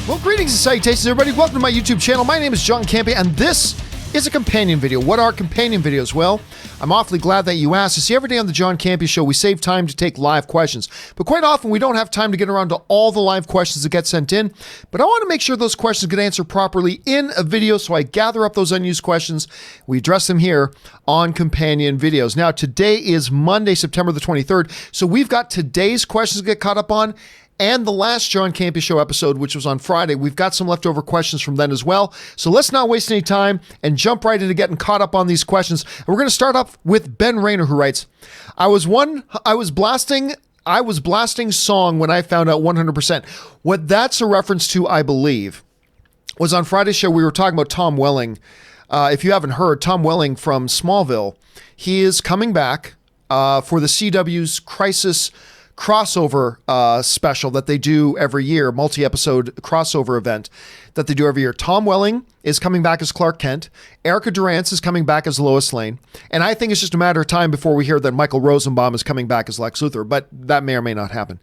Well, greetings and salutations, everybody. Welcome to my YouTube channel. My name is John Campea, and this is a companion video. What are companion videos? Well, I'm awfully glad that you asked. You see, every day on the John Campea Show, we save time to take live questions. But quite often, we don't have time to get around to all the live questions that get sent in. But I want to make sure those questions get answered properly in a video, so I gather up those unused questions. We address them here on companion videos. Now, today is Monday, September the 23rd, so we've got today's questions to get caught up on, and the last John Campea Show episode, which was on Friday. We've got some leftover questions from then as well. So let's not waste any time and jump right into getting caught up on these questions. And we're going to start off with Ben Rayner, who writes, I was blasting song when I found out 100%. What that's a reference to, I believe, was on Friday's show. We were talking about Tom Welling. If you haven't heard, Tom Welling from Smallville, he is coming back for the CW's Crisis crossover special that they do every year, multi-episode crossover event that they do every year. Tom Welling is coming back as Clark Kent. Erica Durance is coming back as Lois Lane. And I think it's just a matter of time before we hear that Michael Rosenbaum is coming back as Lex Luthor, but that may or may not happen.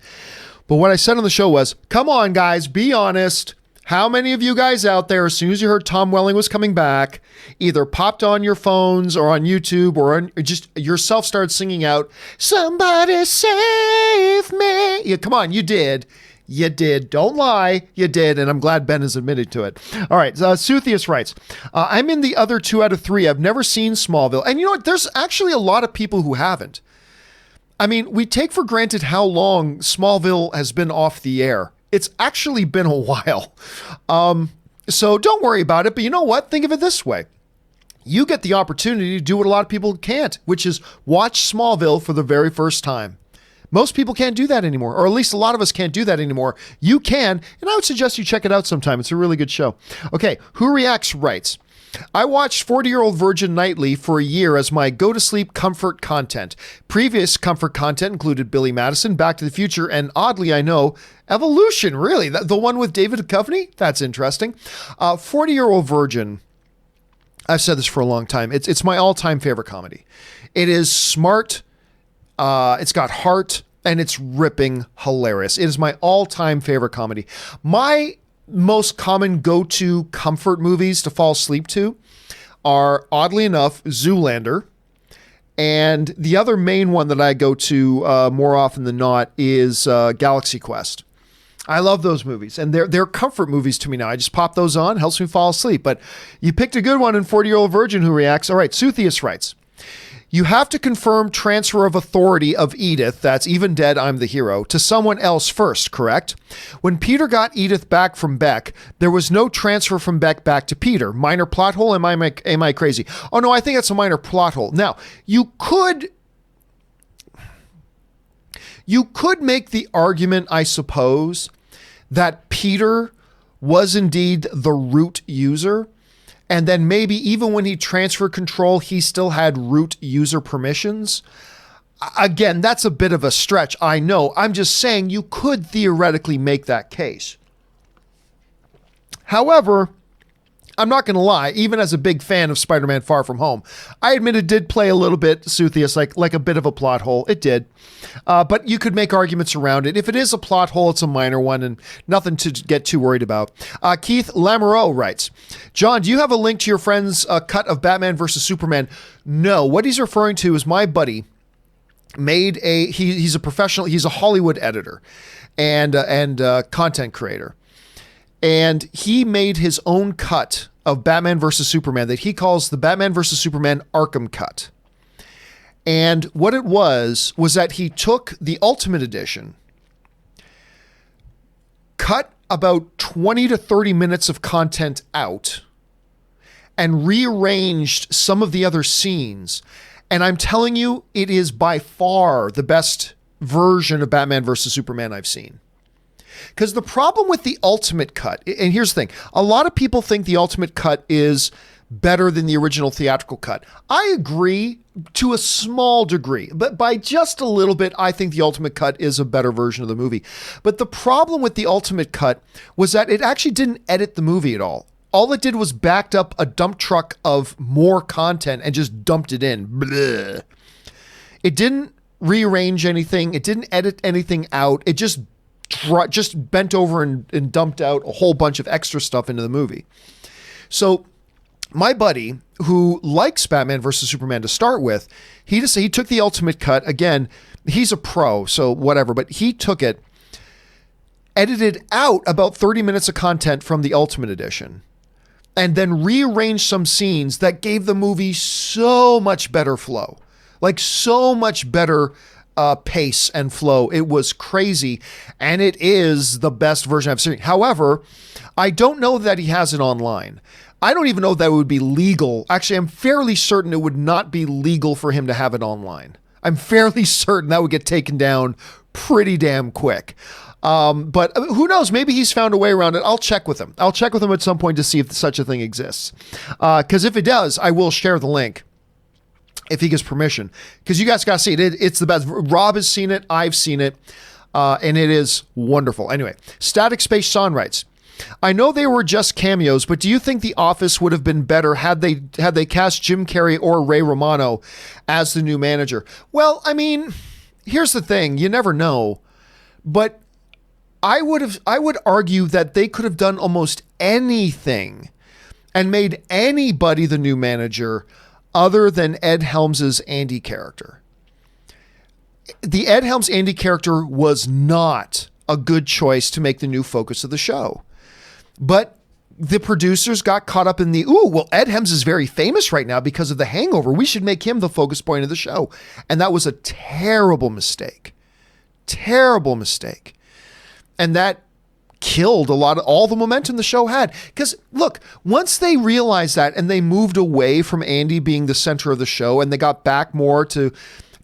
But what I said on the show was, come on guys, be honest. How many of you guys out there, as soon as you heard Tom Welling was coming back, either popped on your phones or on YouTube or just yourself started singing out, "Somebody save me"? Yeah, come on, you did. You did. Don't lie. You did. And I'm glad Ben has admitted to it. All right. Theist writes, I'm in the other 2 out of 3. I've never seen Smallville. And you know what? There's actually a lot of people who haven't. I mean, we take for granted how long Smallville has been off the air. It's actually been a while. So don't worry about it. But you know what? Think of it this way. You get the opportunity to do what a lot of people can't, which is watch Smallville for the very first time. Most people can't do that anymore, or at least a lot of us can't do that anymore. You can, and I would suggest you check it out sometime. It's a really good show. Okay, Who Reacts writes, I watched 40-Year-Old Virgin nightly for a year as my go-to-sleep comfort content. Previous comfort content included Billy Madison, Back to the Future, and oddly, I know, Evolution. Really? The one with David Duchovny? That's interesting. 40-Year-Old Virgin, I've said this for a long time. It's my all-time favorite comedy. It is smart, it's got heart, and it's ripping hilarious. It is my all-time favorite comedy. My most common go-to comfort movies to fall asleep to are, oddly enough, Zoolander. And the other main one that I go to more often than not is Galaxy Quest. I love those movies, and they're comfort movies to me now. I just pop those on, helps me fall asleep. But you picked a good one in 40-Year-Old Virgin, Who Reacts. All right, Theist writes, you have to confirm transfer of authority of Edith, that's even dead, I'm the hero, to someone else first, correct? When Peter got Edith back from Beck, there was no transfer from Beck back to Peter. Minor plot hole? Am I crazy? Oh no, I think that's a minor plot hole. Now, you could make the argument, I suppose, that Peter was indeed the root user. And then maybe even when he transferred control, he still had root user permissions. Again, that's a bit of a stretch, I know. I'm just saying you could theoretically make that case. However, I'm not going to lie, even as a big fan of Spider-Man Far From Home, I admit it did play a little bit, Theist, like a bit of a plot hole. It did. But you could make arguments around it. If it is a plot hole, it's a minor one and nothing to get too worried about. Keith Lamoureux writes, John, do you have a link to your friend's cut of Batman versus Superman? No. What he's referring to is my buddy made he's a professional, he's a Hollywood editor and content creator. And he made his own cut of Batman versus Superman that he calls the Batman versus Superman Arkham Cut. And what it was that he took the Ultimate Edition, cut about 20 to 30 minutes of content out, and rearranged some of the other scenes. And I'm telling you, it is by far the best version of Batman versus Superman I've seen. Because the problem with the Ultimate Cut, and here's the thing, a lot of people think the Ultimate Cut is better than the original theatrical cut. I agree to a small degree, but by just a little bit, I think the Ultimate Cut is a better version of the movie. But the problem with the Ultimate Cut was that it actually didn't edit the movie at all. All it did was backed up a dump truck of more content and just dumped it in. Blech. It didn't rearrange anything. It didn't edit anything out. It just just bent over and dumped out a whole bunch of extra stuff into the movie. So my buddy, who likes Batman versus Superman to start with, he took the ultimate cut. Again, he's a pro, so whatever, but he took it, edited out about 30 minutes of content from the Ultimate Edition, and then rearranged some scenes that gave the movie so much better flow. Like so much better pace and flow. It was crazy, and it is the best version I've seen. However, I don't know that he has it online. I don't even know that it would be legal. Actually, I'm fairly certain it would not be legal for him to have it online. I'm fairly certain that would get taken down pretty damn quick. But who knows? Maybe he's found a way around it. I'll check with him. I'll check with him at some point to see if such a thing exists. Because if it does, I will share the link if he gives permission. Because you guys got to see it. It's the best. Rob has seen it. I've seen it. And it is wonderful. Anyway, Static Space Sean writes, I know they were just cameos, but do you think The Office would have been better had they cast Jim Carrey or Ray Romano as the new manager? Well, I mean, here's the thing. You never know. But I would argue that they could have done almost anything and made anybody the new manager other than Ed Helms' Andy character. The Ed Helms Andy character was not a good choice to make the new focus of the show. But the producers got caught up in Ed Helms is very famous right now because of The Hangover. We should make him the focus point of the show. And that was a terrible mistake. Terrible mistake. And that killed all the momentum the show had. Because look, once they realized that and they moved away from Andy being the center of the show and they got back more to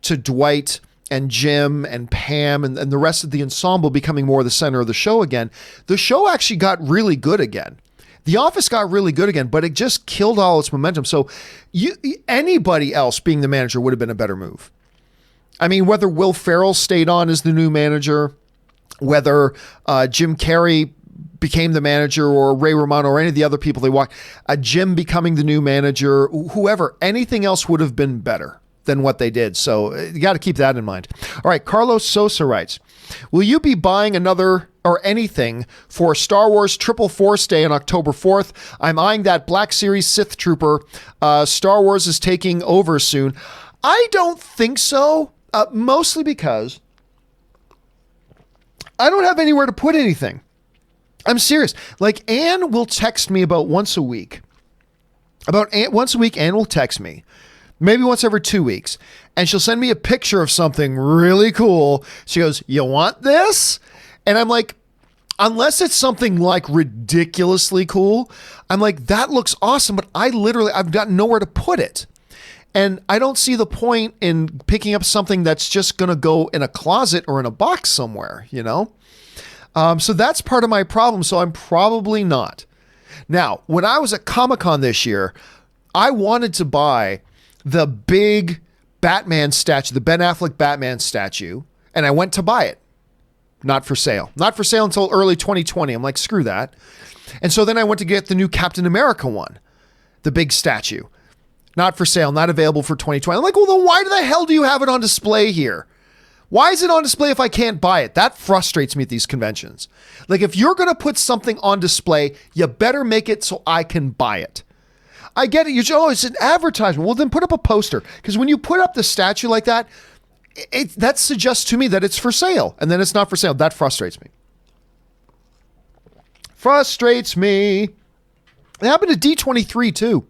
Dwight and Jim and Pam and the rest of the ensemble becoming more the center of the show again, the show actually got really good again. The Office got really good again, but it just killed all its momentum. So anybody else being the manager would have been a better move. I mean, whether Will Ferrell stayed on as the new manager, whether Jim Carrey became the manager or Ray Romano or any of the other people they walked, Jim becoming the new manager, whoever, anything else would have been better than what they did. So you got to keep that in mind. All right. Carlos Sosa writes, will you be buying another or anything for Star Wars Triple Force Day on October 4th? I'm eyeing that Black Series Sith Trooper. Star Wars is taking over soon. I don't think so. Mostly because I don't have anywhere to put anything. I'm serious. Like Anne will text me about once a week. Anne will text me. Maybe once every 2 weeks. And she'll send me a picture of something really cool. She goes, you want this? And I'm like, unless it's something like ridiculously cool, I'm like, that looks awesome. But I've got nowhere to put it. And I don't see the point in picking up something that's just going to go in a closet or in a box somewhere, you know? So that's part of my problem. So I'm probably not. Now, when I was at Comic-Con this year, I wanted to buy the big Batman statue, the Ben Affleck Batman statue, and I went to buy it. Not for sale. Not for sale until early 2020. I'm like, screw that. And so then I went to get the new Captain America one, the big statue. Not for sale, not available for 2020. I'm like, well, then why the hell do you have it on display here? Why is it on display if I can't buy it? That frustrates me at these conventions. Like, if you're going to put something on display, you better make it so I can buy it. I get it. You say, oh, it's an advertisement. Well, then put up a poster. Because when you put up the statue like that, that suggests to me that it's for sale. And then it's not for sale. That frustrates me. Frustrates me. It happened at D23 too.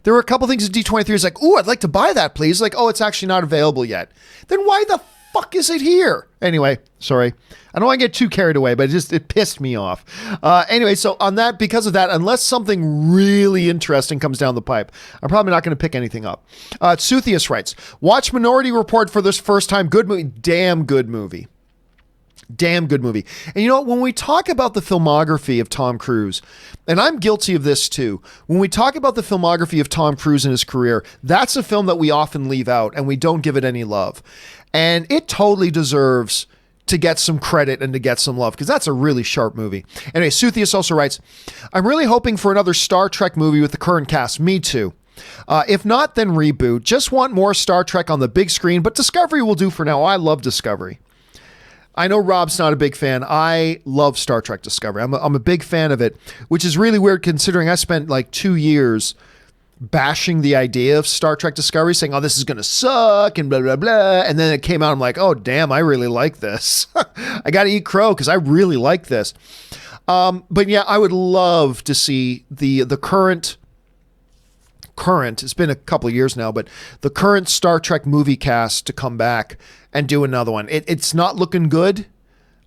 There were a couple things at D23. It's like, ooh, I'd like to buy that, please. Like, oh, it's actually not available yet. Then why the fuck is it here? Anyway, sorry. I don't want to get too carried away, but it pissed me off. Anyway, so on that, because of that, unless something really interesting comes down the pipe, I'm probably not going to pick anything up. Suthius writes, watch Minority Report for this first time. Good movie. Damn good movie. Damn good movie. And you know what? When we talk about the filmography of Tom Cruise, and I'm guilty of this too, when we talk about the filmography of Tom Cruise and his career, that's a film that we often leave out and we don't give it any love. And it totally deserves to get some credit and to get some love, because that's a really sharp movie. Anyway, Suthius also writes, I'm really hoping for another Star Trek movie with the current cast. Me too. If not, then reboot. Just want more Star Trek on the big screen, but Discovery will do for now. I love Discovery. I know Rob's not a big fan. I love Star Trek Discovery. I'm a big fan of it, which is really weird considering I spent like 2 years bashing the idea of Star Trek Discovery, saying, oh, this is going to suck and blah, blah, blah. And then it came out. I'm like, oh, damn, I really like this. I got to eat crow because I really like this. But yeah, I would love to see the current, it's been a couple of years now, but the current Star Trek movie cast to come back and do another one. It's not looking good.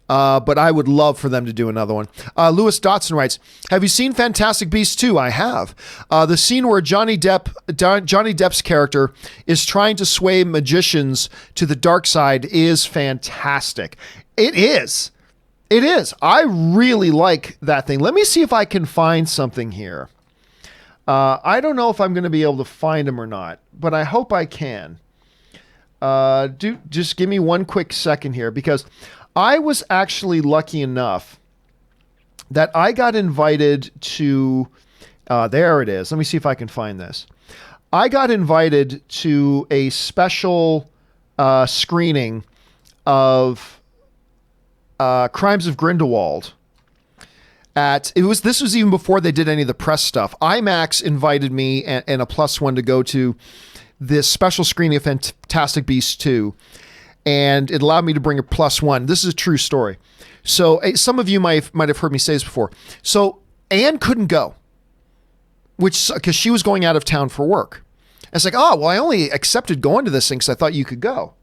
But I would love for them to do another one. Lewis Dotson writes, have you seen Fantastic Beasts 2? I have. The scene where Johnny Depp's character is trying to sway magicians to the dark side is fantastic. It is. It is. I really like that thing. Let me see if I can find something here. I don't know if I'm going to be able to find them or not, but I hope I can. Just give me one quick second here, because I was actually lucky enough that I got invited to, there it is. Let me see if I can find this. I got invited to a special screening of Crimes of Grindelwald. This was even before they did any of the press stuff. IMAX invited me and a +1 to go to this special screening of Fantastic Beasts 2. And it allowed me to bring a +1. This is a true story. So some of you might have heard me say this before. So Anne couldn't go, because she was going out of town for work. And it's like, oh, well, I only accepted going to this thing because I thought you could go.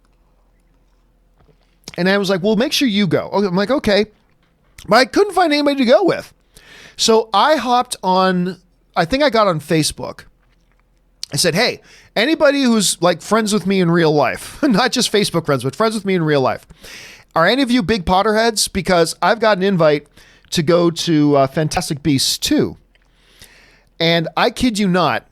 And Anne was like, well, make sure you go. I'm like, okay. But I couldn't find anybody to go with. So I hopped on, I think I got on Facebook. I said, hey, anybody who's like friends with me in real life, not just Facebook friends, but friends with me in real life, are any of you big Potterheads? Because I've got an invite to go to Fantastic Beasts 2. And I kid you not,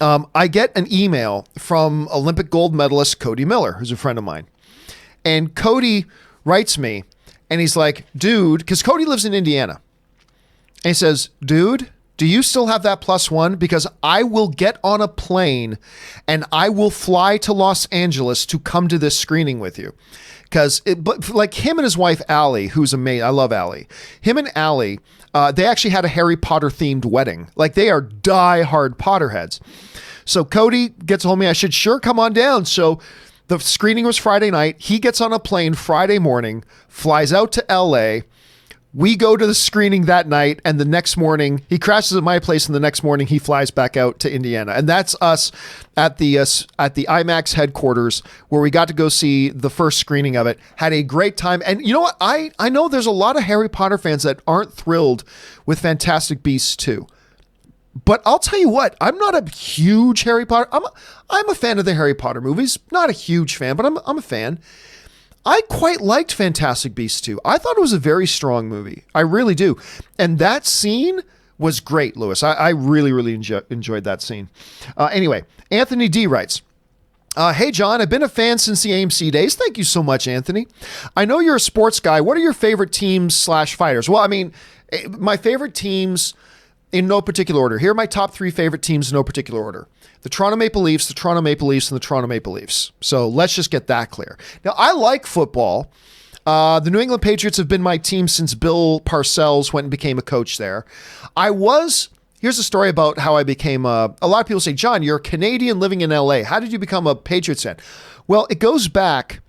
I get an email from Olympic gold medalist Cody Miller, who's a friend of mine. And Cody writes me, and he's like, dude, because Cody lives in Indiana. And he says, dude, do you still have that +1? Because I will get on a plane and I will fly to Los Angeles to come to this screening with you. But like him and his wife, Allie, who's amazing. I love Allie. Him and Allie, they actually had a Harry Potter themed wedding. Like they are die-hard Potterheads. So Cody gets a hold of me. I should sure come on down. So the screening was Friday night. He gets on a plane Friday morning, flies out to LA. We go to the screening that night, and the next morning he crashes at my place, and the next morning he flies back out to Indiana. And that's us at the IMAX headquarters, where we got to go see the first screening of it. Had a great time. And you know what? I know there's a lot of Harry Potter fans that aren't thrilled with Fantastic Beasts 2. But I'll tell you what, I'm not a huge Harry Potter. I'm a fan of the Harry Potter movies. Not a huge fan, but I'm a fan. I quite liked Fantastic Beasts 2. I thought it was a very strong movie. I really do. And that scene was great, Lewis. I really, really enjoyed that scene. Anyway, Anthony D writes, hey, John, I've been a fan since the AMC days. Thank you so much, Anthony. I know you're a sports guy. What are your favorite teams/fighters? Well, I mean, my favorite teams in no particular order. Here are my top 3 favorite teams in no particular order. The Toronto Maple Leafs, the Toronto Maple Leafs, and the Toronto Maple Leafs. So let's just get that clear. Now, I like football. The New England Patriots have been my team since Bill Parcells went and became a coach there. Here's a story about how I became a lot of people say, John, you're a Canadian living in LA. How did you become a Patriots fan? Well, it goes back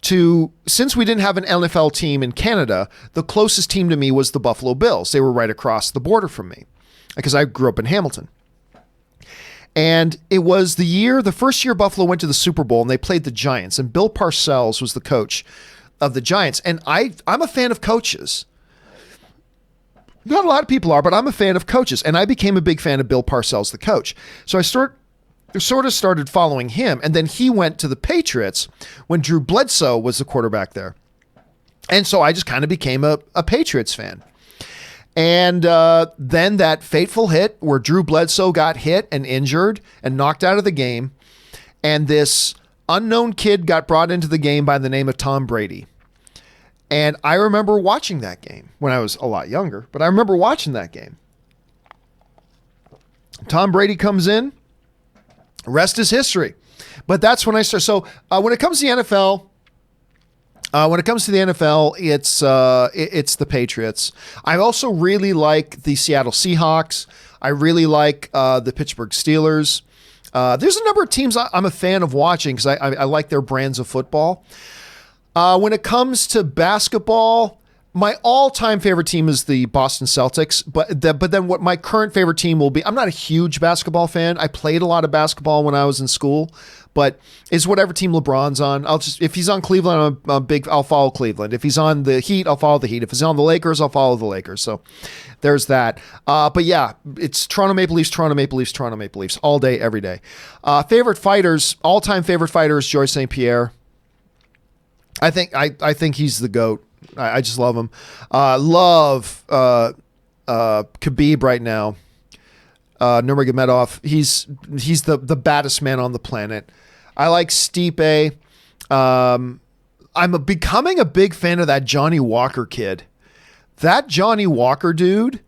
to, since we didn't have an NFL team in Canada, the closest team to me was the Buffalo Bills. They were right across the border from me because I grew up in Hamilton. And it was the first year Buffalo went to the Super Bowl, and they played the Giants, and Bill Parcells was the coach of the Giants. And I'm a fan of coaches. Not a lot of people are, but I'm a fan of coaches. And I became a big fan of Bill Parcells, the coach. So I sort of started following him. And then he went to the Patriots when Drew Bledsoe was the quarterback there. And so I just kind of became a Patriots fan. And then that fateful hit where Drew Bledsoe got hit and injured and knocked out of the game. And this unknown kid got brought into the game by the name of Tom Brady. And I remember watching that game when I was a lot younger, but I remember watching that game. Tom Brady comes in, rest is history. But that's when I started. So when it comes to the NFL, When it comes to the NFL, it's the Patriots. I also really like the Seattle Seahawks. I really like the Pittsburgh Steelers. There's a number of teams I'm a fan of watching because I like their brands of football. When it comes to basketball, my all-time favorite team is the Boston Celtics, but then what my current favorite team will be, I'm not a huge basketball fan. I played a lot of basketball when I was in school, but it's whatever team LeBron's on. If he's on Cleveland, I'll follow Cleveland. If he's on the Heat, I'll follow the Heat. If he's on the Lakers, I'll follow the Lakers. So there's that. But yeah, it's Toronto Maple Leafs, Toronto Maple Leafs, Toronto Maple Leafs all day, every day. Favorite fighters, all-time favorite fighter is Georges St. Pierre. I think he's the GOAT. I just love him. Love Khabib right now. Nurmagomedov. He's the baddest man on the planet. I like Stipe. I'm becoming a big fan of that Johnny Walker kid. That Johnny Walker dude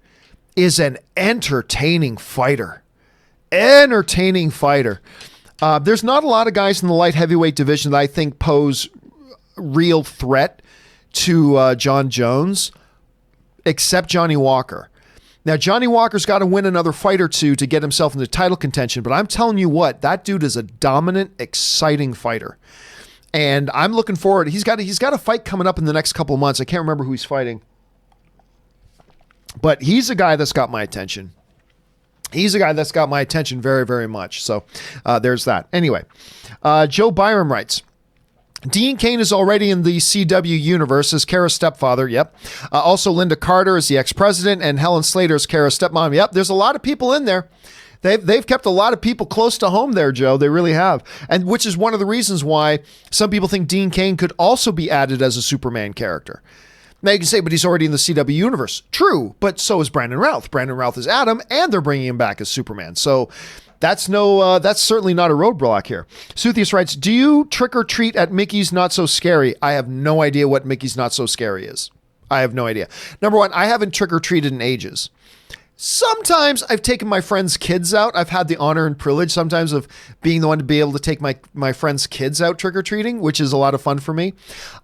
is an entertaining fighter. There's not a lot of guys in the light heavyweight division that I think pose real threat to John Jones, except Johnny Walker. Now, Johnny Walker's got to win another fight or two to get himself into title contention, but I'm telling you what, that dude is a dominant, exciting fighter. And I'm looking forward. He's got a fight coming up in the next couple of months. I can't remember who he's fighting. But he's a guy that's got my attention. He's a guy that's got my attention very, very much. So there's that. Anyway, Joe Byram writes, Dean Cain is already in the CW universe as Kara's stepfather. Yep. Also, Linda Carter is the ex-president, and Helen Slater is Kara's stepmom. Yep. There's a lot of people in there. They've kept a lot of people close to home there, Joe. They really have. And which is one of the reasons why some people think Dean Cain could also be added as a Superman character. Now you can say, but he's already in the CW universe. True, but so is Brandon Routh. Brandon Routh is Adam, and they're bringing him back as Superman. So that's certainly not a roadblock here. Suthius writes, do you trick or treat at Mickey's Not So Scary? I have no idea what Mickey's Not So Scary is. I have no idea. Number one, I haven't trick or treated in ages. Sometimes I've taken my friends' kids out. I've had the honor and privilege sometimes of being the one to be able to take my friends' kids out trick-or-treating, which is a lot of fun for me.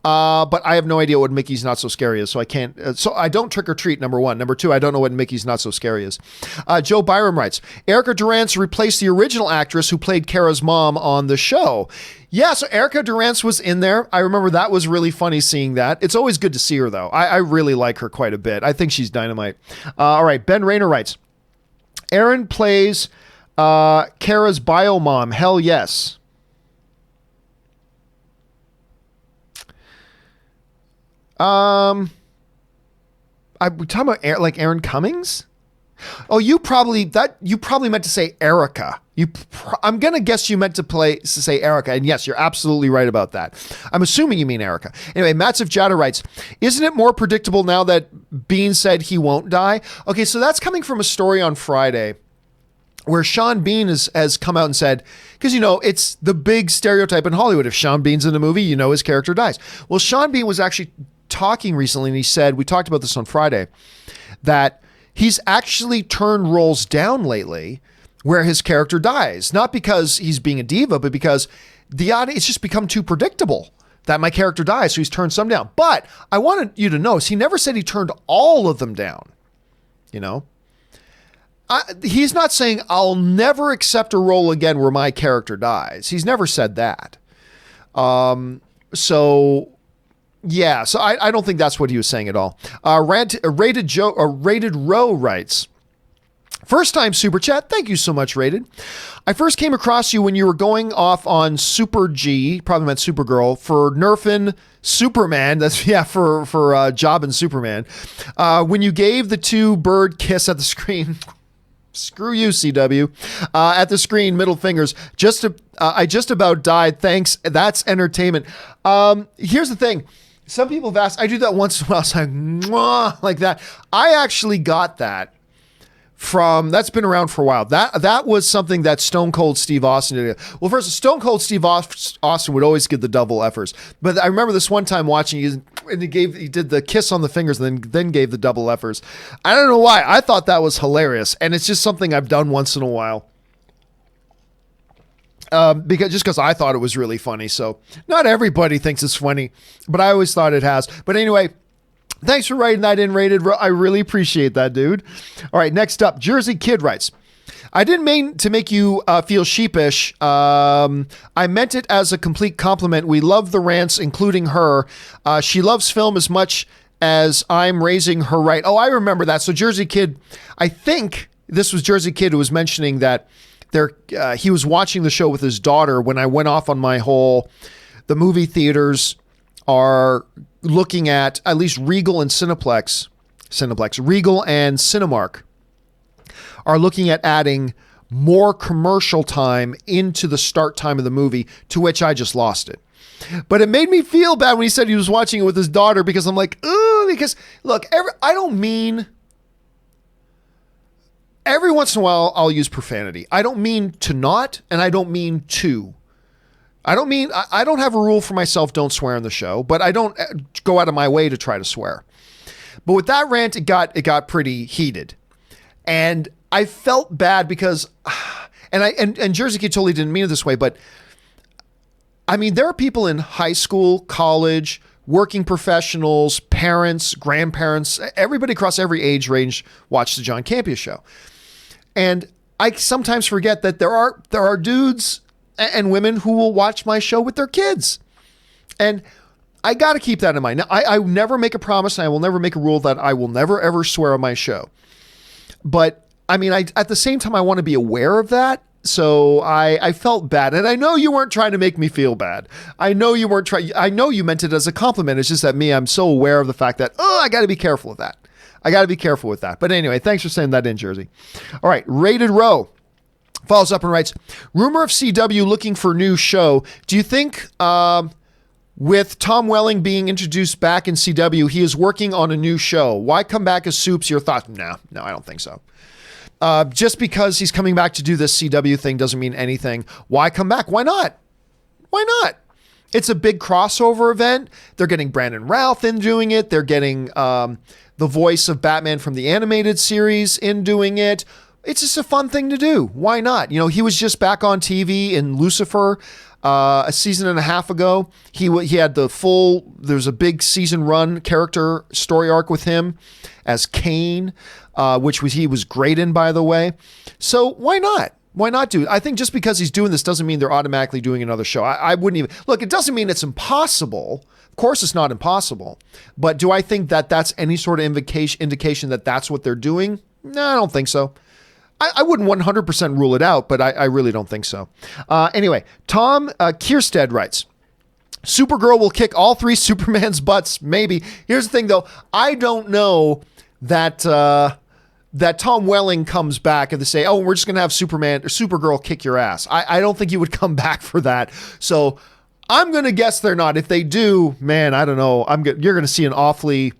But I have no idea what Mickey's Not So Scary is, so I can't. So I don't trick-or-treat, number one. Number two, I don't know what Mickey's Not So Scary is. Joe Byram writes, Erica Durance replaced the original actress who played Kara's mom on the show. Yeah, so Erica Durance was in there. I remember that was really funny seeing that. It's always good to see her, though. I really like her quite a bit. I think she's dynamite. All right, Ben Rayner writes, Aaron plays Kara's bio mom. Hell yes. We talking about like Aaron Cummings? Oh, you probably meant to say Erica. I'm gonna guess you meant to say Erica, and yes, you're absolutely right about that. I'm assuming you mean Erica. Anyway, Matsiv Jada writes, isn't it more predictable now that Bean said he won't die? Okay, so that's coming from a story on Friday where Sean Bean has come out and said, because it's the big stereotype in Hollywood. If Sean Bean's in a movie, his character dies. Well, Sean Bean was actually talking recently, and he said, we talked about this on Friday, that he's actually turned roles down lately where his character dies. Not because he's being a diva, but because the audience, it's just become too predictable that my character dies, so he's turned some down. But I wanted you to notice, he never said he turned all of them down. He's not saying, I'll never accept a role again where my character dies. He's never said that. So I don't think that's what he was saying at all. Rated Row writes, first time super chat. Thank you so much, Rated. I first came across you when you were going off on Super G, probably meant Supergirl, for nerfing Superman. That's for Job and Superman. When you gave the two bird kiss at the screen. Screw you, CW. At the screen, middle fingers. I just about died. Thanks. That's entertainment. Here's the thing. Some people have asked, I do that once in a while, so mwah, like that. I actually got that that's been around for a while. That was something that Stone Cold Steve Austin did. Well, first, Stone Cold Steve Austin would always give the double effers. But I remember this one time watching, and he did the kiss on the fingers and then gave the double effers. I don't know why. I thought that was hilarious. And it's just something I've done once in a while. because I thought it was really funny. So not everybody thinks it's funny, but I always thought it has. But anyway, thanks for writing that in, Rated. I really appreciate that, dude. All right, next up, Jersey Kid writes, I didn't mean to make you feel sheepish. I meant it as a complete compliment. We love the rants, including her. She loves film as much as I'm raising her right. Oh, I remember that. So Jersey Kid, I think this was Jersey Kid who was mentioning that he was watching the show with his daughter when I went off on my whole, the movie theaters are looking at least Regal and Cineplex, Regal and Cinemark are looking at adding more commercial time into the start time of the movie, to which I just lost it. But it made me feel bad when he said he was watching it with his daughter, because I'm like, ooh, because look, I don't mean, every once in a while I'll use profanity. I don't mean to not, and I don't mean to. I don't have a rule for myself, don't swear on the show, but I don't go out of my way to try to swear. But with that rant, it got pretty heated. And I felt bad because, and Jersey Kid totally didn't mean it this way, but I mean, there are people in high school, college, working professionals, parents, grandparents, everybody across every age range watch the John Campea Show. And I sometimes forget that there are dudes and women who will watch my show with their kids. And I got to keep that in mind. Now, I never make a promise, and I will never make a rule that I will never, ever swear on my show. But I mean, at the same time, I want to be aware of that. So I felt bad. And I know you weren't trying to make me feel bad. I know you weren't trying. I know you meant it as a compliment. It's just that I'm so aware of the fact that, I got to be careful with that. But anyway, thanks for saying that in, Jersey. All right. Rated Row follows up and writes, rumor of CW looking for new show. Do you think with Tom Welling being introduced back in CW, he is working on a new show? Why come back as Soups? Your thoughts? No, I don't think so. Just because he's coming back to do this CW thing doesn't mean anything. Why come back? Why not? It's a big crossover event. They're getting Brandon Routh in doing it. They're getting the voice of Batman from the animated series in doing it. It's just a fun thing to do. Why not? He was just back on TV in Lucifer a season and a half ago. He had there's a big season run character story arc with him as Kane, he was great in, by the way. So why not? Why not do it? I think just because he's doing this doesn't mean they're automatically doing another show. I wouldn't even look. It doesn't mean it's impossible. Of course, it's not impossible. But do I think that that's any sort of indication that that's what they're doing? No, I don't think so. I wouldn't 100% rule it out, but I really don't think so. Anyway, Tom Kierstead writes, Supergirl will kick all three Superman's butts, maybe. Here's the thing, though. I don't know that Tom Welling comes back and they say, we're just going to have Superman or Supergirl kick your ass. I don't think he would come back for that. So I'm going to guess they're not. If they do, man, I don't know. You're going to see an awfully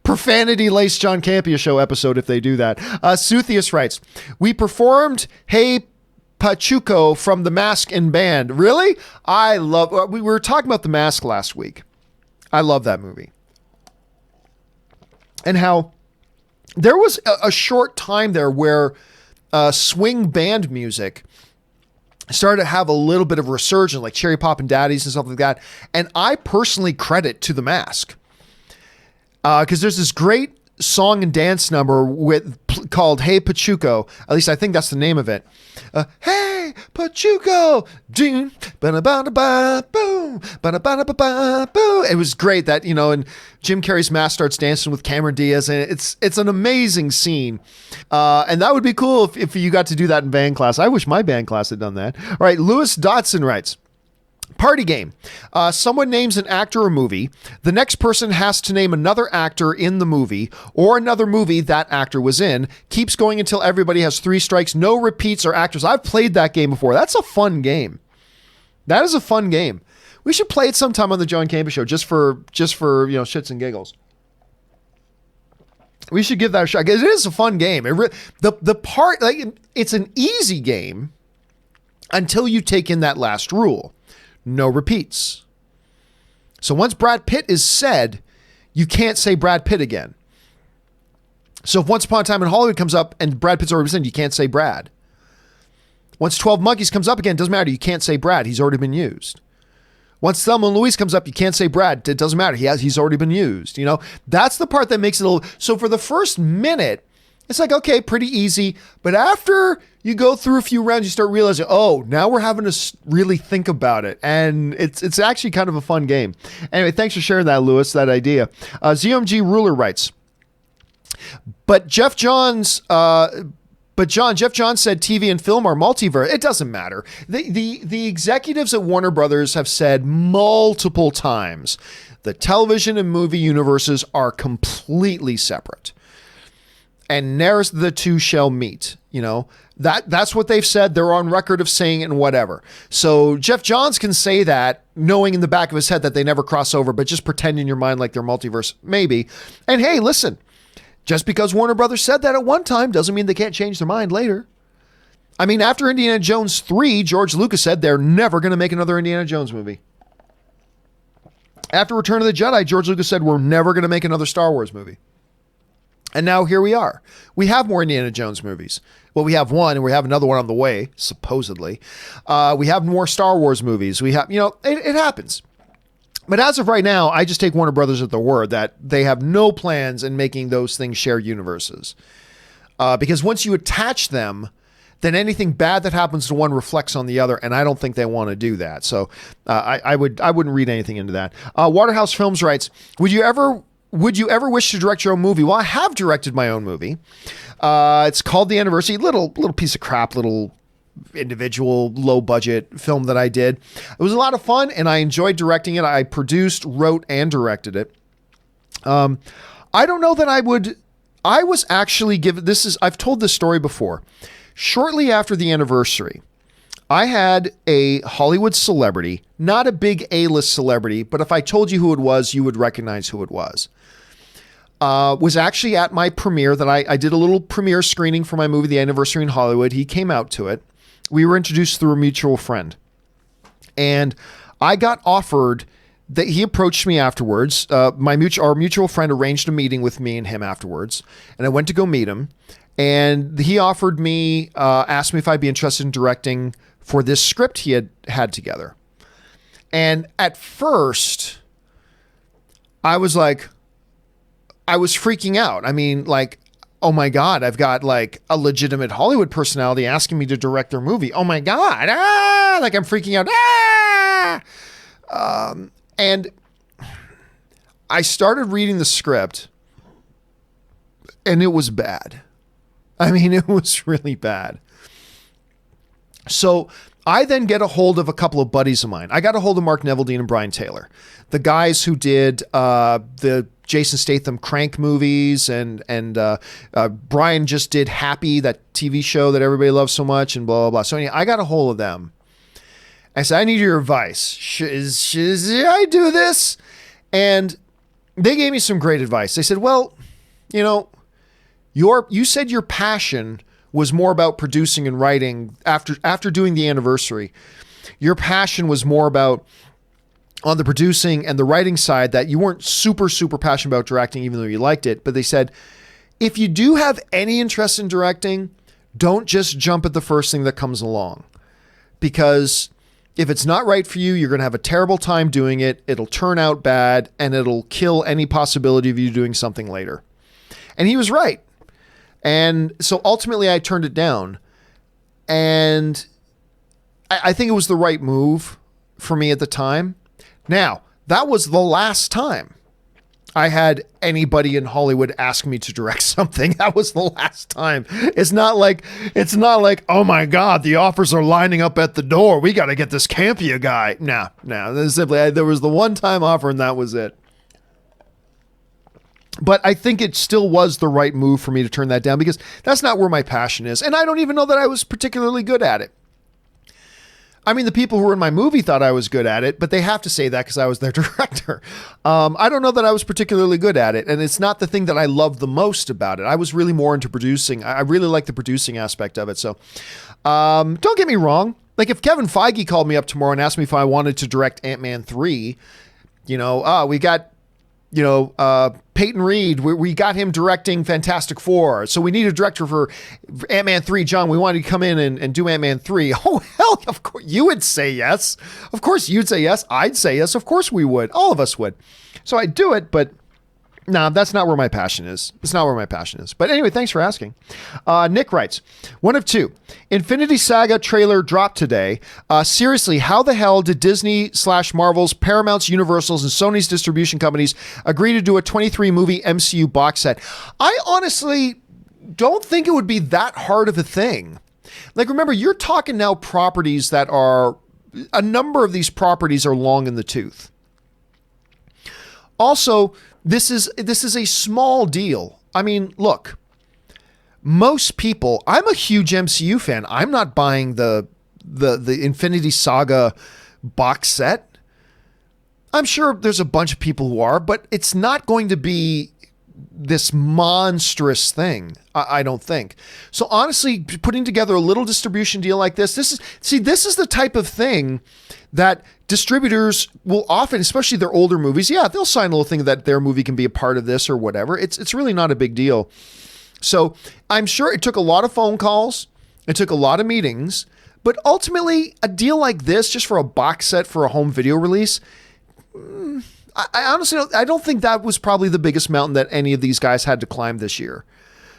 profanity-laced John Campea Show episode if they do that. Suthius writes, we performed Hey Pachuco from The Mask and Band. Really? We were talking about The Mask last week. I love that movie. And how there was a short time there where swing band music started to have a little bit of resurgence, like Cherry Poppin' Daddies and stuff like that. And I personally credit to The Mask. Because there's this great song and dance number called Hey Pachuco. At least I think that's the name of it. Hey Pachuco. It was great that, and Jim Carrey's mask starts dancing with Cameron Diaz, and it's an amazing scene. And that would be cool if you got to do that in band class. I wish my band class had done that. All right, Lewis Dotson writes, party game. Someone names an actor or movie. The next person has to name another actor in the movie or another movie that actor was in. Keeps going until everybody has 3 strikes. No repeats or actors. I've played that game before. That's a fun game. That is a fun game. We should play it sometime on the John Campea Show just for shits and giggles. We should give that a shot. It is a fun game. It's an easy game until you take in that last rule. No repeats. So once Brad Pitt is said, you can't say Brad Pitt again. So if Once Upon a Time in Hollywood comes up and Brad Pitt's already said, you can't say Brad. Once 12 Monkeys comes up again, doesn't matter. You can't say Brad. He's already been used. Once Thelma and Louise comes up, you can't say Brad. It doesn't matter. He's already been used. You know, that's the part that makes it a little. So for the first minute, it's like, okay, pretty easy. But after you go through a few rounds, you start realizing, oh, now we're having to really think about it. And it's actually kind of a fun game. Anyway, thanks for sharing that, Lewis, that idea. ZMG Ruler writes, but Jeff Johns said TV and film are multiverse. It doesn't matter. The executives at Warner Brothers have said multiple times the television and movie universes are completely separate. And ne'er the two shall meet. You know, that's what they've said. They're on record of saying it and whatever. So Jeff Johns can say that, knowing in the back of his head that they never cross over, but just pretend in your mind like they're multiverse, maybe. And hey, listen, just because Warner Brothers said that at one time doesn't mean they can't change their mind later. I mean, after Indiana Jones 3, George Lucas said they're never going to make another Indiana Jones movie. After Return of the Jedi, George Lucas said we're never going to make another Star Wars movie. And now here we are. We have more Indiana Jones movies. Well, we have one and we have another one on the way, supposedly. We have more Star Wars movies. We have, it happens. But as of right now, I just take Warner Brothers at their word that they have no plans in making those things share universes. Because once you attach them, then anything bad that happens to one reflects on the other, and I don't think they want to do that. So I wouldn't read anything into that. Waterhouse Films writes, Would you ever wish to direct your own movie? Well, I have directed my own movie. It's called The Anniversary. Little piece of crap, little individual low budget film that I did. It was a lot of fun and I enjoyed directing it. I produced, wrote, and directed it. I don't know that I was actually given, I've told this story before. Shortly after The Anniversary, I had a Hollywood celebrity, not a big A-list celebrity, but if I told you who it was, you would recognize who it was. Was actually at my premiere that I did a little premiere screening for my movie, The Anniversary in Hollywood. He came out to it. We were introduced through a mutual friend. And I got offered that he approached me afterwards. Our mutual friend arranged a meeting with me and him afterwards. And I went to go meet him. And he offered me, asked me if I'd be interested in directing for this script he had together. And at first, I was freaking out. I mean, like, oh my God, I've got like a legitimate Hollywood personality asking me to direct their movie. Oh my God. Like I'm freaking out. And I started reading the script and it was bad. I mean, it was really bad. So I then get a hold of a couple of buddies of mine. I got a hold of Mark Neveldine and Brian Taylor, the guys who did the Jason Statham Crank movies, and Brian just did Happy, that TV show that everybody loves so much, and blah, blah, blah. So anyway, I got a hold of them. I said, I need your advice. Should I do this? And they gave me some great advice. They said, well, you said your passion was more about producing and writing after doing The Anniversary. Your passion was more about on the producing and the writing side, that you weren't super, super passionate about directing, even though you liked it. But they said, if you do have any interest in directing, don't just jump at the first thing that comes along, because if it's not right for you, you're going to have a terrible time doing it. It'll turn out bad and it'll kill any possibility of you doing something later. And he was right. And so ultimately I turned it down, and I think it was the right move for me at the time. Now, that was the last time I had anybody in Hollywood ask me to direct something. That was the last time. It's not like, oh my God, the offers are lining up at the door. We got to get this Campea guy. No. There was the one time offer and that was it. But I think it still was the right move for me to turn that down, because that's not where my passion is. And I don't even know that I was particularly good at it. I mean, the people who were in my movie thought I was good at it, but they have to say that because I was their director. I don't know that I was particularly good at it, and it's not the thing that I love the most about it. I was really more into producing. I really like the producing aspect of it. So don't get me wrong. Like if Kevin Feige called me up tomorrow and asked me if I wanted to direct Ant-Man 3, we got Peyton Reed, we got him directing Fantastic Four. So we need a director for Ant-Man 3. John, we wanted to come in and do Ant-Man 3. Oh, hell, of course, you would say yes. Of course you'd say yes. I'd say yes. Of course we would. All of us would. So I'd do it, but no, that's not where my passion is. It's not where my passion is. But anyway, thanks for asking. Nick writes, one of two. Infinity Saga trailer dropped today. Seriously, how the hell did Disney/Marvel's, Paramount's, Universal's, and Sony's distribution companies agree to do a 23-movie MCU box set? I honestly don't think it would be that hard of a thing. Like, remember, you're talking now properties that are, a number of these properties are long in the tooth. Also, this is a small deal. I mean, look, most people, I'm a huge MCU fan. I'm not buying the Infinity Saga box set. I'm sure there's a bunch of people who are, but it's not going to be this monstrous thing, I don't think. So honestly, putting together a little distribution deal like this is the type of thing that distributors will often, especially their older movies, they'll sign a little thing that their movie can be a part of this or whatever. It's really not a big deal. So I'm sure it took a lot of phone calls. It took a lot of meetings, but ultimately a deal like this, just for a box set for a home video release, I honestly don't think that was probably the biggest mountain that any of these guys had to climb this year.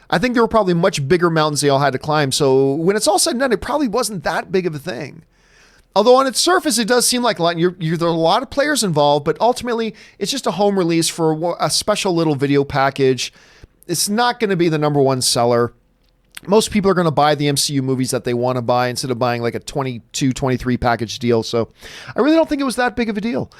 I think there were probably much bigger mountains they all had to climb. So when it's all said and done, it probably wasn't that big of a thing. Although on its surface, it does seem like a lot. There are a lot of players involved, but ultimately, it's just a home release for a special little video package. It's not going to be the number one seller. Most people are going to buy the MCU movies that they want to buy instead of buying like a 22, 23 package deal. So I really don't think it was that big of a deal.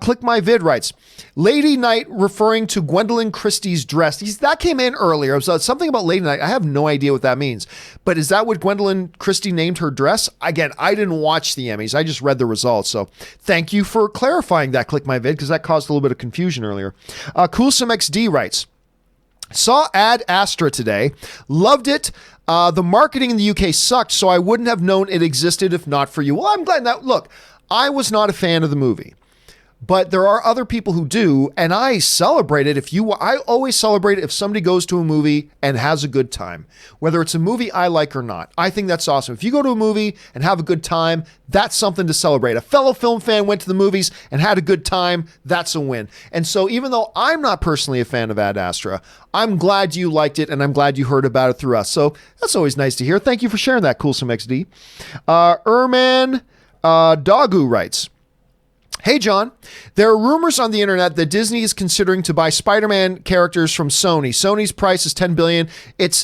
Click My Vid writes, Lady Night referring to Gwendolyn Christie's dress. That came in earlier. So something about Lady Night. I have no idea what that means. But is that what Gwendolyn Christie named her dress? Again, I didn't watch the Emmys. I just read the results. So thank you for clarifying that, Click My Vid, because that caused a little bit of confusion earlier. Coolsome XD writes, saw Ad Astra today. Loved it. The marketing in the UK sucked, so I wouldn't have known it existed if not for you. Well, I'm glad that, look, I was not a fan of the movie, but there are other people who do, and I celebrate it. I always celebrate it if somebody goes to a movie and has a good time, whether it's a movie I like or not. I think that's awesome. If you go to a movie and have a good time, that's something to celebrate. A fellow film fan went to the movies and had a good time. That's a win. And so even though I'm not personally a fan of Ad Astra, I'm glad you liked it and I'm glad you heard about it through us. So that's always nice to hear. Thank you for sharing that, Coolsome XD. Erman Dogu writes, hey, John, there are rumors on the internet that Disney is considering to buy Spider-Man characters from Sony. Sony's price is $10 billion.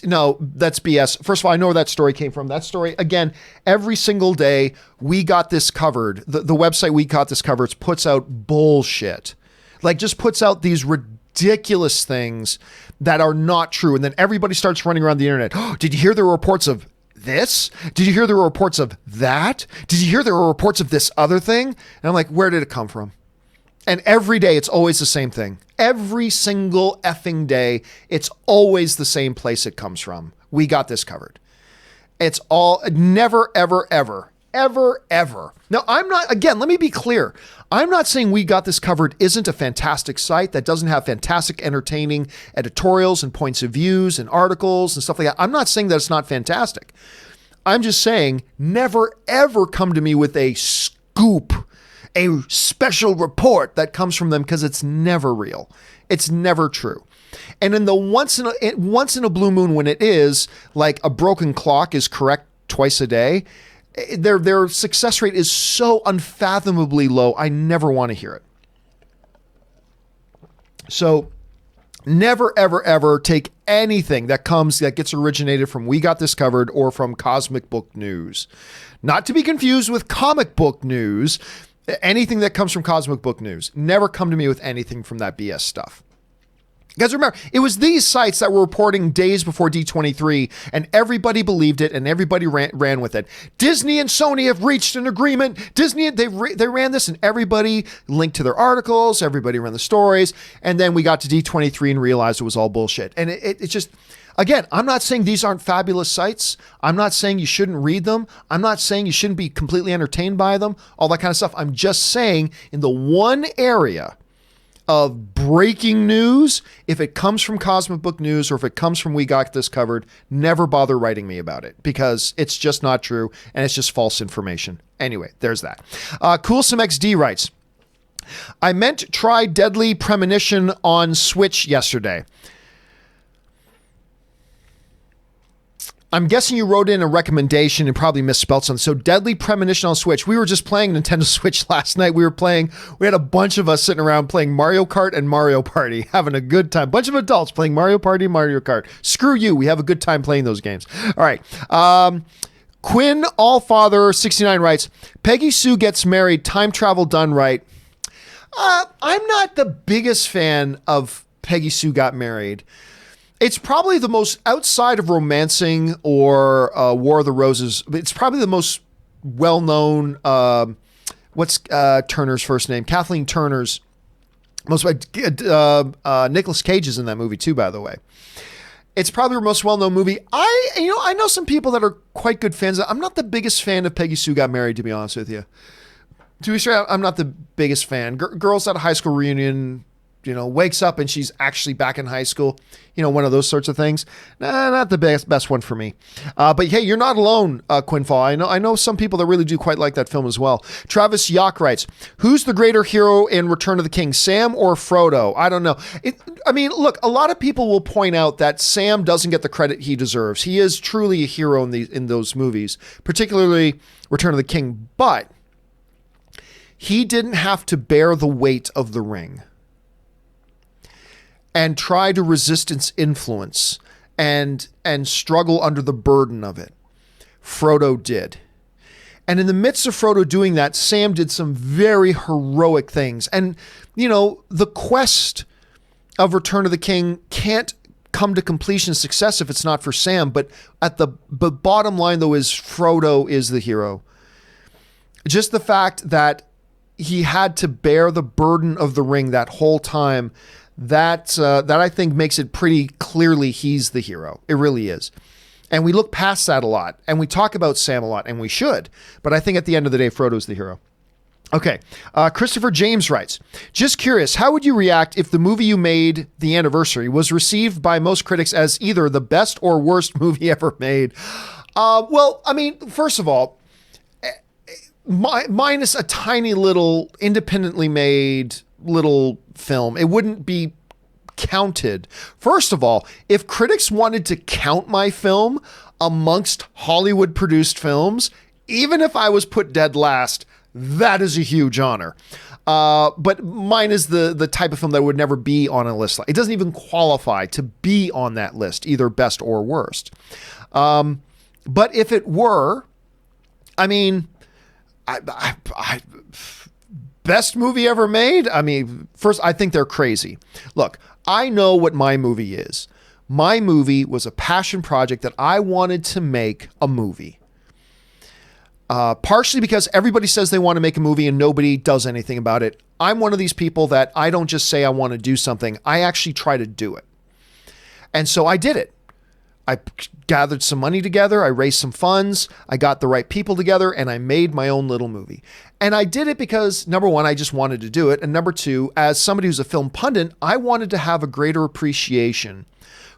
No, that's BS. First of all, I know where that story came from. That story, again, every single day, We Got This Covered. The website We Got This Covered puts out bullshit. Like, just puts out these ridiculous things that are not true. And then everybody starts running around the internet. Oh, did you hear there were reports of this? Did you hear there were reports of that? Did you hear there were reports of this other thing? And I'm like, where did it come from? And every day it's always the same thing. Every single effing day, it's always the same place it comes from. We Got This Covered. It's all never, ever, ever, ever, ever. Now, let me be clear. I'm not saying We Got This Covered isn't a fantastic site that doesn't have fantastic, entertaining editorials and points of views and articles and stuff like that. I'm not saying that it's not fantastic. I'm just saying never, ever come to me with a scoop, a special report that comes from them, because it's never real. It's never true. And in the once in a blue moon, when it is, like a broken clock is correct twice a day, their success rate is so unfathomably low. I never want to hear it. So never, ever, ever take anything that gets originated from We Got This Covered or from Cosmic Book News. Not to be confused with Comic Book News. Anything that comes from Cosmic Book News. Never come to me with anything from that BS stuff. Guys, remember, it was these sites that were reporting days before D23, and everybody believed it, and everybody ran with it. Disney and Sony have reached an agreement. They ran this, and everybody linked to their articles. Everybody ran the stories, and then we got to D23 and realized it was all bullshit. And it's just, again, I'm not saying these aren't fabulous sites. I'm not saying you shouldn't read them. I'm not saying you shouldn't be completely entertained by them, all that kind of stuff. I'm just saying in the one area of breaking news, if it comes from Cosmic Book News or if it comes from We Got This Covered, never bother writing me about it because it's just not true and it's just false information. Anyway, there's that. Coolsome XD writes, I meant try Deadly Premonition on Switch yesterday. I'm guessing you wrote in a recommendation and probably misspelled something. So Deadly Premonition on Switch. We were just playing Nintendo Switch last night. We had a bunch of us sitting around playing Mario Kart and Mario Party, having a good time. Bunch of adults playing Mario Party and Mario Kart. Screw you. We have a good time playing those games. All right. Quinn Allfather 69 writes, Peggy Sue Gets Married, time travel done right. I'm not the biggest fan of Peggy Sue Got Married. It's probably the most, outside of Romancing or War of the Roses, it's probably the most well-known, what's Turner's first name? Kathleen Turner's, Nicolas Cage is in that movie too, by the way. It's probably her most well-known movie. I know some people that are quite good fans. I'm not the biggest fan of Peggy Sue Got Married, to be honest with you. To be sure, I'm not the biggest fan. Girls at a high school reunion, wakes up and she's actually back in high school. One of those sorts of things. Nah, not the best one for me. But hey, you're not alone, Quinfall. I know some people that really do quite like that film as well. Travis Yock writes, who's the greater hero in Return of the King, Sam or Frodo? I don't know. Look, a lot of people will point out that Sam doesn't get the credit he deserves. He is truly a hero in those movies, particularly Return of the King, but he didn't have to bear the weight of the ring and try to resist its influence and struggle under the burden of it. Frodo did. And in the midst of Frodo doing that, Sam did some very heroic things. And, the quest of Return of the King can't come to completion and success if it's not for Sam. But but bottom line, though, is Frodo is the hero. Just the fact that he had to bear the burden of the ring that whole time, that I think makes it pretty clearly he's the hero. It really is. And we look past that a lot, and we talk about Sam a lot, and we should. But I think at the end of the day, Frodo's the hero. Okay. Christopher James writes, just curious, how would you react if the movie you made, The Anniversary, was received by most critics as either the best or worst movie ever made? First of all, minus a tiny little independently made little film, it wouldn't be counted. First of all, if critics wanted to count my film amongst Hollywood produced films, even if I was put dead last, that is a huge honor. But mine is the type of film that would never be on a list. It doesn't even qualify to be on that list, either best or worst. But if it were, best movie ever made? First, I think they're crazy. Look, I know what my movie is. My movie was a passion project that I wanted to make a movie. Partially because everybody says they want to make a movie and nobody does anything about it. I'm one of these people that I don't just say I want to do something. I actually try to do it. And so I did it. I gathered some money together. I raised some funds. I got the right people together and I made my own little movie. And I did it because, number one, I just wanted to do it. And number two, as somebody who's a film pundit, I wanted to have a greater appreciation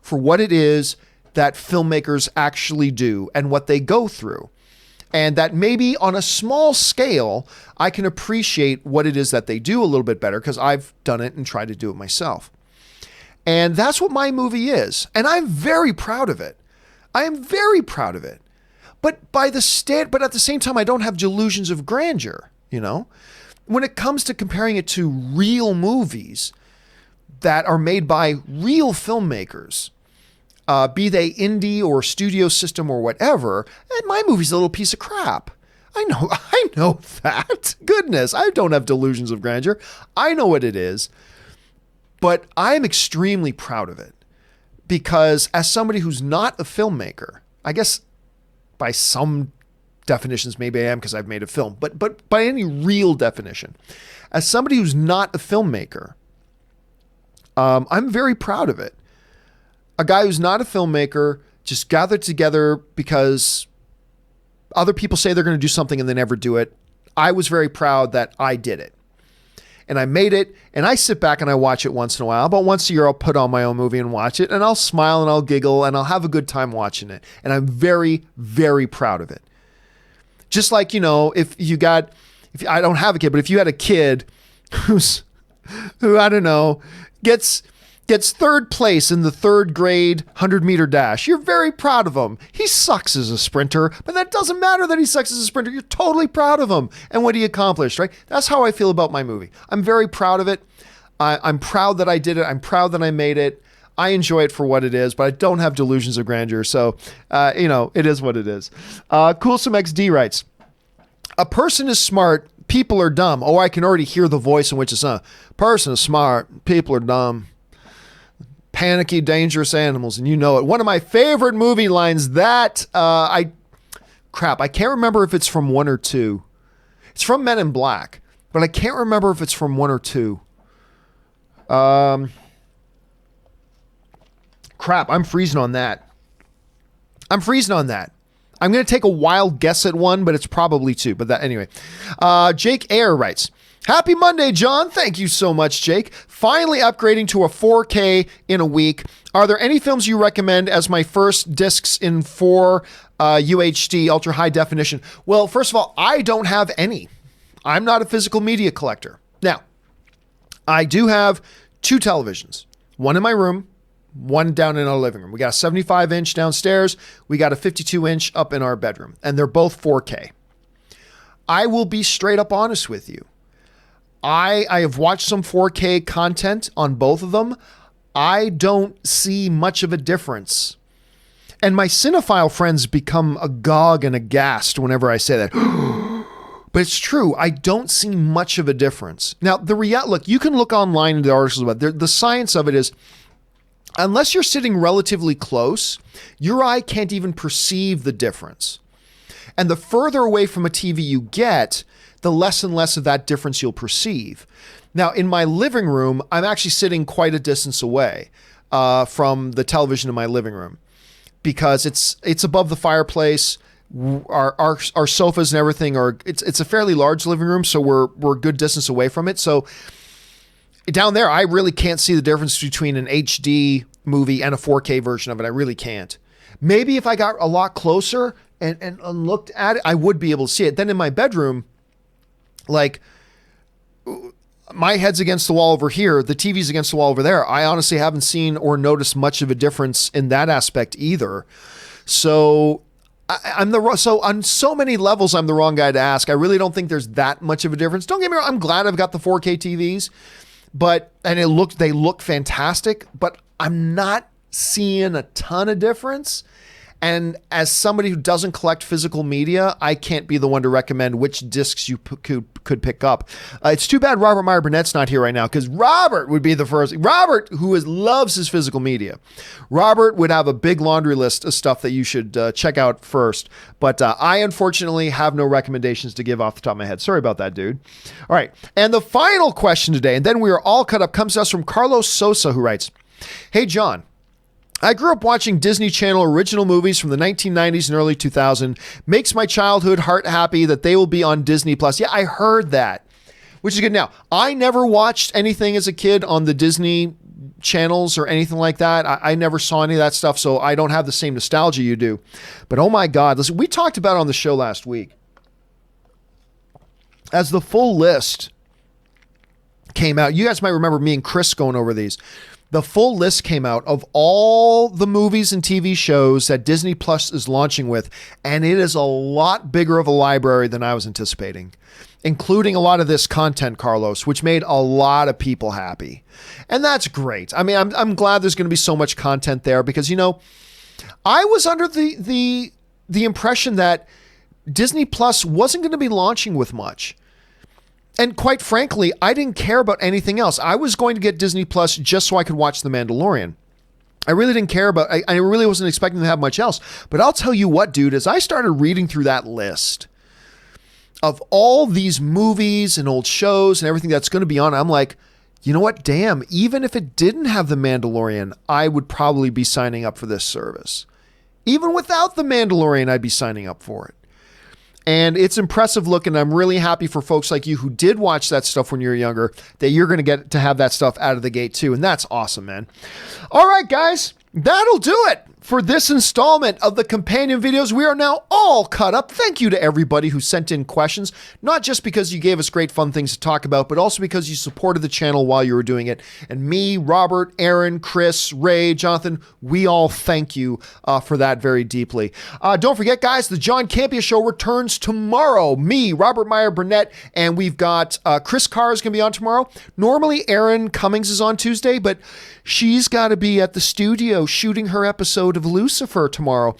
for what it is that filmmakers actually do and what they go through. And that maybe on a small scale, I can appreciate what it is that they do a little bit better because I've done it and tried to do it myself. And that's what my movie is. And I'm very proud of it. I am very proud of it. But at the same time, I don't have delusions of grandeur, When it comes to comparing it to real movies that are made by real filmmakers, be they indie or studio system or whatever, and my movie's a little piece of crap. I know that. Goodness, I don't have delusions of grandeur. I know what it is. But I'm extremely proud of it because as somebody who's not a filmmaker, I guess by some definitions, maybe I am because I've made a film, but by any real definition, as somebody who's not a filmmaker, I'm very proud of it. A guy who's not a filmmaker just gathered together because other people say they're going to do something and they never do it. I was very proud that I did it. and I made it, and I sit back and I watch it once in a while. About once a year, I'll put on my own movie and watch it, and I'll smile and I'll giggle and I'll have a good time watching it. And I'm very, very proud of it. Just like, if I don't have a kid, but if you had a kid who I don't know, gets third place in the third grade 100-meter dash, you're very proud of him. He sucks as a sprinter, but that doesn't matter that he sucks as a sprinter. You're totally proud of him and what he accomplished, right? That's how I feel about my movie. I'm very proud of it. I'm proud that I did it. I'm proud that I made it. I enjoy it for what it is, but I don't have delusions of grandeur. So, it is what it is. Coolsome XD writes, a person is smart, people are dumb. Oh, I can already hear the voice in which it's person is smart, people are dumb. Panicky, dangerous animals, and you know it. One of my favorite movie lines that I can't remember if it's from 1 or 2. It's from Men in Black, but I can't remember if it's from 1 or 2. I'm freezing on that. I'm going to take a wild guess at 1, but it's probably 2. But that anyway. Jake Ayer writes, happy Monday, John. Thank you so much, Jake. Finally upgrading to a 4K in a week. Are there any films you recommend as my first discs in 4 UHD, ultra high definition? Well, first of all, I don't have any. I'm not a physical media collector. Now, I do have 2 televisions. One in my room, one down in our living room. We got a 75-inch downstairs. We got a 52-inch up in our bedroom. And they're both 4K. I will be straight up honest with you. I have watched some 4K content on both of them. I don't see much of a difference. And my cinephile friends become agog and aghast whenever I say that. But it's true. I don't see much of a difference. Now, look, you can look online into the articles about it. The science of it is, unless you're sitting relatively close, your eye can't even perceive the difference. And the further away from a TV you get, the less and less of that difference you'll perceive. Now, in my living room, I'm actually sitting quite a distance away from the television in my living room because it's above the fireplace. Our sofas and everything it's a fairly large living room, so we're a good distance away from it. So down there, I really can't see the difference between an HD movie and a 4K version of it. I really can't. Maybe if I got a lot closer and looked at it, I would be able to see it. Then in my bedroom, like my head's against the wall over here, the TV's against the wall over there. I honestly haven't seen or noticed much of a difference in that aspect either. So so on so many levels, I'm the wrong guy to ask. I really don't think there's that much of a difference. Don't get me wrong. I'm glad I've got the 4K TVs, they look fantastic, but I'm not seeing a ton of difference. And as somebody who doesn't collect physical media, I can't be the one to recommend which discs you could pick up. It's too bad Robert Meyer Burnett's not here right now, because Robert would be the first. Robert, loves his physical media. Robert would have a big laundry list of stuff that you should check out first. But I unfortunately have no recommendations to give off the top of my head. Sorry about that, dude. All right. And the final question today, and then we are all cut up, comes to us from Carlos Sosa, who writes, hey, John. I grew up watching Disney Channel original movies from the 1990s and early 2000s. Makes my childhood heart happy that they will be on Disney Plus. Yeah, I heard that, which is good. Now, I never watched anything as a kid on the Disney channels or anything like that. I never saw any of that stuff, so I don't have the same nostalgia you do. But oh my God, listen, we talked about it on the show last week. As the full list came out, you guys might remember me and Chris going over these. The full list came out of all the movies and TV shows that Disney Plus is launching with, and it is a lot bigger of a library than I was anticipating, including a lot of this content, Carlos, which made a lot of people happy. And that's great. I mean, I'm glad there's going to be so much content there because, I was under the impression that Disney Plus wasn't going to be launching with much. And quite frankly, I didn't care about anything else. I was going to get Disney Plus just so I could watch The Mandalorian. I really didn't care about, I really wasn't expecting to have much else. But I'll tell you what, dude, as I started reading through that list of all these movies and old shows and everything that's going to be on, I'm like, you know what? Damn, even if it didn't have The Mandalorian, I would probably be signing up for this service. Even without The Mandalorian, I'd be signing up for it. And it's impressive looking. I'm really happy for folks like you who did watch that stuff when you were younger, that you're going to get to have that stuff out of the gate too. And that's awesome, man. All right, guys, that'll do it for this installment of the companion videos. We are now all caught up. Thank you to everybody who sent in questions, not just because you gave us great fun things to talk about, but also because you supported the channel while you were doing it. And me, Robert, Aaron, Chris, Ray, Jonathan, we all thank you for that very deeply. Don't forget, guys, the John Campea Show returns tomorrow. Me, Robert Meyer Burnett, and we've got Chris Carr is going to be on tomorrow. Normally, Aaron Cummings is on Tuesday, but she's got to be at the studio shooting her episode of Lucifer tomorrow.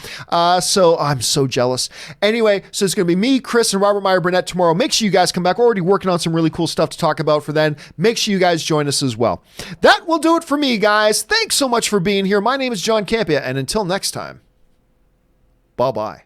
So I'm so jealous. Anyway, so it's going to be me, Chris, and Robert Meyer Burnett tomorrow. Make sure you guys come back. We're already working on some really cool stuff to talk about for then. Make sure you guys join us as well. That will do it for me, guys. Thanks so much for being here. My name is John Campea, and until next time, bye-bye.